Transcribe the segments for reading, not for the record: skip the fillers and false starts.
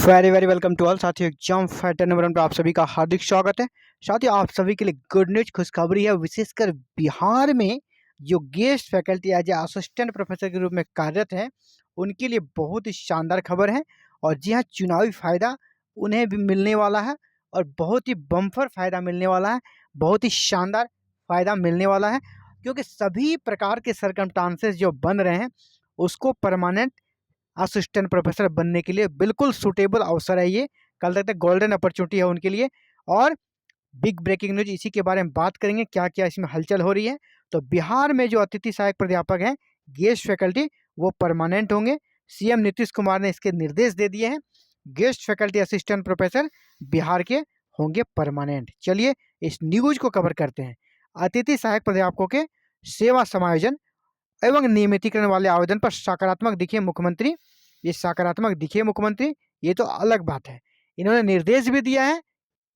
Very very welcome to all साथियों। Exam fighter number 1 पे आप सभी का हार्दिक स्वागत है। साथियों, आप सभी के लिए गुड न्यूज खुशखबरी है। विशेषकर बिहार में जो guest faculty as a assistant professor के रूप में कार्यरत हैं, उनके लिए बहुत ही शानदार खबर है। और जी हाँ, चुनावी फायदा उन्हें भी मिलने वाला है और बहुत ही बम्पर फायदा मिलने वाला है, बहुत ही शानदार फायदा मिलने वाला है, क्योंकि सभी प्रकार के सरकमस्टांसेस जो बन रहे हैं उसको परमानेंट असिस्टेंट प्रोफेसर बनने के लिए बिल्कुल सूटेबल अवसर है। ये कल तक गोल्डन अपॉर्चुनिटी है उनके लिए। और बिग ब्रेकिंग न्यूज इसी के बारे में बात करेंगे, क्या क्या इसमें हलचल हो रही है। तो बिहार में जो अतिथि सहायक प्राध्यापक हैं, गेस्ट फैकल्टी, वो परमानेंट होंगे। सीएम नीतीश कुमार ने इसके निर्देश दे दिए हैं। Guest faculty assistant professor Bihar के होंगे परमानेंट। चलिए इस न्यूज को कवर करते हैं। अतिथि सहायक प्राध्यापकों के सेवा समायोजन एवं नियमितीकरण वाले आवेदन पर सकारात्मक दिखे मुख्यमंत्री। ये सकारात्मक दिखे मुख्यमंत्री, ये तो अलग बात है। इन्होंने निर्देश भी दिया है,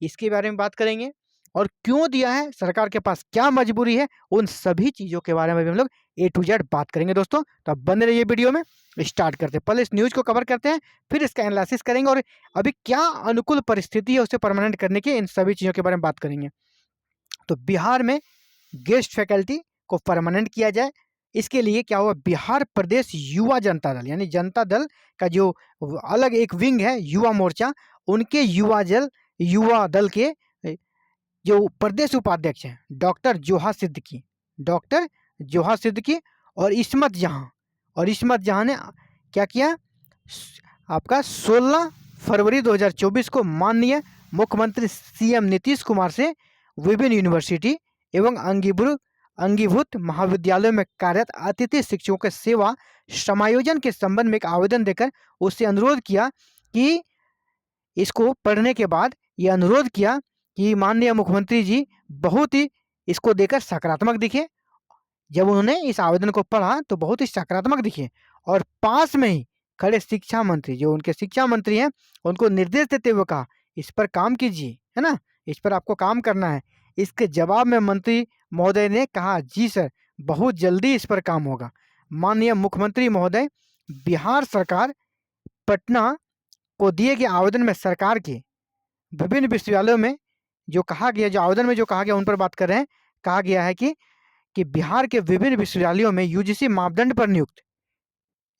इसके बारे में बात करेंगे। और क्यों दिया है, सरकार के पास क्या मजबूरी है, उन सभी चीज़ों के बारे में भी हम लोग ए टू जेड बात करेंगे दोस्तों। तो अब बने रहिए वीडियो में। स्टार्ट करते हैं, पहले इस न्यूज़ को कवर करते हैं, फिर इसका एनालिसिस करेंगे और अभी क्या अनुकूल परिस्थिति है उसे परमानेंट करने की, इन सभी चीज़ों के बारे में बात करेंगे। तो बिहार में गेस्ट फैकल्टी को परमानेंट किया जाए, इसके लिए क्या हुआ, बिहार प्रदेश युवा जनता दल यानी जनता दल का जो अलग एक विंग है युवा मोर्चा, उनके युवा दल के जो प्रदेश उपाध्यक्ष हैं डॉक्टर जोहा सिद्दीकी और इस्मत जहां ने क्या किया, आपका 16 फरवरी 2024 को माननीय मुख्यमंत्री सीएम नीतीश कुमार से विभिन्न यूनिवर्सिटी एवं अंगीभूत महाविद्यालयों में कार्यरत अतिथि शिक्षकों के सेवा समायोजन के संबंध में एक आवेदन देकर उससे अनुरोध किया कि इसको पढ़ने के बाद ये अनुरोध किया कि माननीय मुख्यमंत्री जी बहुत ही इसको देकर सकारात्मक दिखे। जब उन्होंने इस आवेदन को पढ़ा तो बहुत ही सकारात्मक दिखे और पास में ही खड़े शिक्षा मंत्री, जो उनके शिक्षा मंत्री हैं, उनको निर्देश देते हुए कहा इस पर काम कीजिए, है ना, इस पर आपको काम करना है। इसके जवाब में मंत्री महोदय ने कहा जी सर, बहुत जल्दी इस पर काम होगा। माननीय मुख्यमंत्री महोदय, बिहार सरकार पटना को दिए गए आवेदन में सरकार के विभिन्न विश्वविद्यालयों में जो कहा गया, जो आवेदन में जो कहा गया उन पर बात कर रहे हैं। कहा गया है कि बिहार के विभिन्न विश्वविद्यालयों में यूजीसी मापदंड पर नियुक्त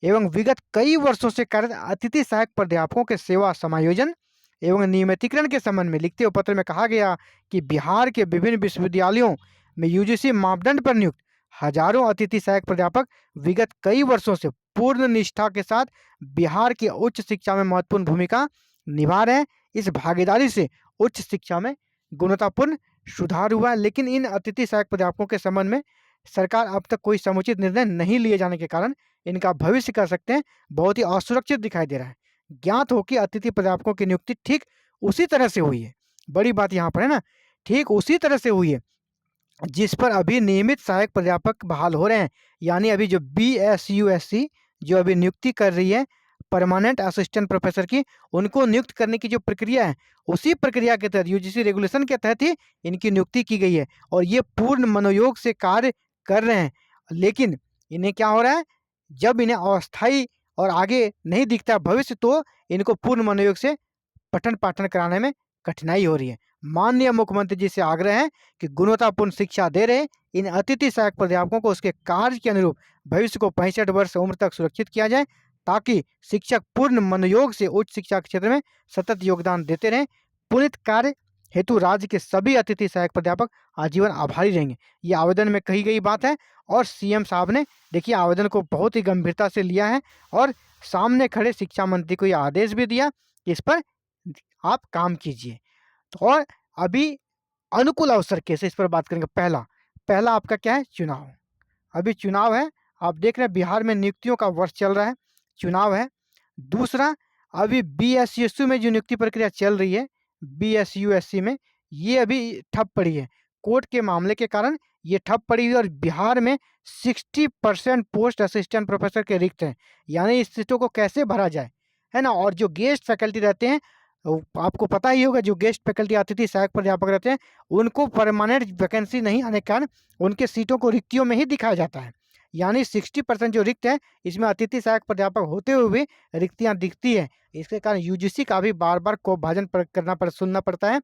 एवं विगत कई वर्षों से कार्यरत अतिथि सहायक प्राध्यापकों के सेवा समायोजन एवं नियमितीकरण के संबंध में लिखते हुए पत्र में कहा गया कि बिहार के विभिन्न विश्वविद्यालयों में यूजीसी मापदंड पर नियुक्त हजारों अतिथि सहायक प्राध्यापक विगत कई वर्षों से पूर्ण निष्ठा के साथ बिहार की उच्च शिक्षा में महत्वपूर्ण भूमिका निभा रहे हैं। इस भागीदारी से उच्च शिक्षा में गुणवत्तापूर्ण सुधार हुआ है, लेकिन इन अतिथि सहायक प्राध्यापकों के संबंध में सरकार अब तक कोई समुचित निर्णय नहीं लिए जाने के कारण इनका भविष्य कर सकते हैं बहुत ही असुरक्षित दिखाई दे रहा है। ज्ञात हो कि अतिथि प्राध्यापकों की नियुक्ति ठीक उसी तरह से हुई है, बड़ी बात यहाँ पर है ना, ठीक उसी तरह से हुई है जिस पर अभी नियमित सहायक प्राध्यापक बहाल हो रहे हैं। यानी अभी जो BSUSC जो अभी नियुक्ति कर रही है परमानेंट असिस्टेंट प्रोफेसर की, उनको नियुक्त करने की जो प्रक्रिया है उसी प्रक्रिया के तहत यूजीसी रेगुलेशन के तहत ही इनकी नियुक्ति की गई है और ये पूर्ण मनोयोग से कार्य कर रहे हैं। लेकिन इन्हें क्या हो रहा है, जब इन्हें अस्थायी और आगे नहीं दिखता भविष्य तो इनको पूर्ण मनोयोग से पठन पाठन कराने में कठिनाई हो रही है। माननीय मुख्यमंत्री जी से आग्रह है कि गुणवत्तापूर्ण शिक्षा दे रहे इन अतिथि सहायक प्राध्यापकों को उसके कार्य के अनुरूप भविष्य को 65 वर्ष उम्र तक सुरक्षित किया जाए, ताकि शिक्षक पूर्ण मनोयोग से उच्च शिक्षा के क्षेत्र में सतत योगदान देते रहें। पुनित कार्य हेतु राज्य के सभी अतिथि सहायक प्राध्यापक आजीवन आभारी रहेंगे। ये आवेदन में कही गई बात है और सीएम साहब ने देखिए आवेदन को बहुत ही गंभीरता से लिया है और सामने खड़े शिक्षा मंत्री को यह आदेश भी दिया कि इस पर आप काम कीजिए। तो और अभी अनुकूल अवसर कैसे, इस पर बात करेंगे। पहला आपका क्या है, चुनाव। अभी चुनाव है, आप देख रहे हैं बिहार में नियुक्तियों का वर्ष चल रहा है, चुनाव है। दूसरा, अभी BSUSC में जो नियुक्ति प्रक्रिया चल रही है BSUSC में, ये अभी ठप पड़ी है कोर्ट के मामले के कारण, ये ठप पड़ी हुई और बिहार में 60% पोस्ट असिस्टेंट प्रोफेसर के रिक्त हैं। यानी इस सीटों को कैसे भरा जाए, है ना। और जो गेस्ट फैकल्टी रहते हैं, आपको पता ही होगा, जो गेस्ट फैकल्टी अतिथि सहायक प्राध्यापक रहते हैं उनको परमानेंट वैकेंसी नहीं आने के कारण उनके सीटों को रिक्तियों में ही दिखाया जाता है। यानी 60% जो रिक्त है इसमें अतिथि सहायक प्राध्यापक होते हुए भी रिक्तियां दिखती है। इसके कारण यूजीसी का भी बार बार कोपभाजन सुनना पड़ता है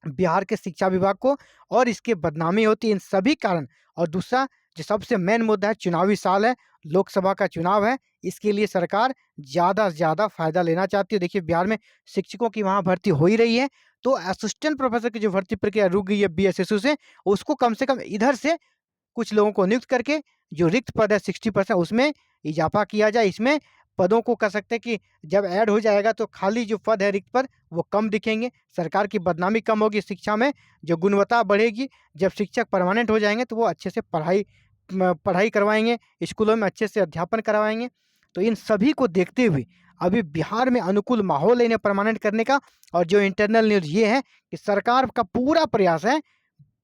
बिहार के शिक्षा विभाग को, और इसकी बदनामी होती है इन सभी कारण। और दूसरा जो सबसे मेन मुद्दा है, चुनावी साल है, लोकसभा का चुनाव है, इसके लिए सरकार ज़्यादा से ज़्यादा फायदा लेना चाहती है। देखिए बिहार में शिक्षकों की वहाँ भर्ती हो ही रही है, तो असिस्टेंट प्रोफेसर की जो भर्ती प्रक्रिया रुक गई है बीएसएसयू से, उसको कम से कम इधर से कुछ लोगों को नियुक्त करके जो रिक्त पद है 60% उसमें इजाफा किया जाए। इसमें पदों को कह सकते हैं कि जब ऐड हो जाएगा तो खाली जो पद है रिक्त पद वो कम दिखेंगे, सरकार की बदनामी कम होगी, शिक्षा में जो गुणवत्ता बढ़ेगी। जब शिक्षक परमानेंट हो जाएंगे तो वो अच्छे से पढ़ाई करवाएंगे, स्कूलों में अच्छे से अध्यापन करवाएंगे। तो इन सभी को देखते हुए अभी बिहार में अनुकूल माहौल है इन्हें परमानेंट करने का। और जो इंटरनल न्यूज़ ये है कि सरकार का पूरा प्रयास है,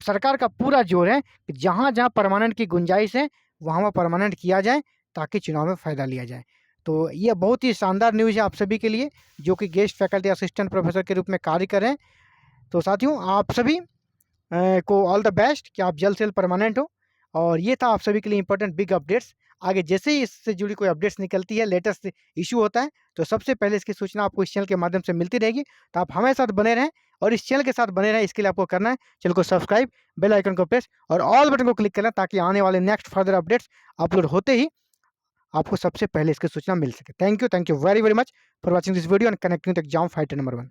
सरकार का पूरा जोर है कि जहाँ जहाँ परमानेंट की गुंजाइश है वहाँ परमानेंट किया जाए ताकि चुनाव में फ़ायदा लिया जाए। तो ये बहुत ही शानदार न्यूज़ है आप सभी के लिए जो कि गेस्ट फैकल्टी असिस्टेंट प्रोफेसर के रूप में कार्य कर रहे हैं। तो साथियों आप सभी को ऑल द बेस्ट कि आप जल्द से जल्द परमानेंट हो। और ये था आप सभी के लिए इंपॉर्टेंट बिग अपडेट्स। आगे जैसे ही इससे जुड़ी कोई अपडेट्स निकलती है, लेटेस्ट इशू होता है, तो सबसे पहले इसकी सूचना आपको इस चैनल के माध्यम से मिलती रहेगी। तो आप हमारे साथ बने रहें और इस चैनल के साथ बने रहें, इसके लिए आपको करना है चैनल को सब्सक्राइब, बेल आइकन को प्रेस और ऑल बटन को क्लिक करना, ताकि आने वाले नेक्स्ट फर्दर अपडेट्स अपलोड होते ही आपको सबसे पहले इसकी सूचना मिल सके। Thank you very very much for watching this video and connecting with exam fighter number 1।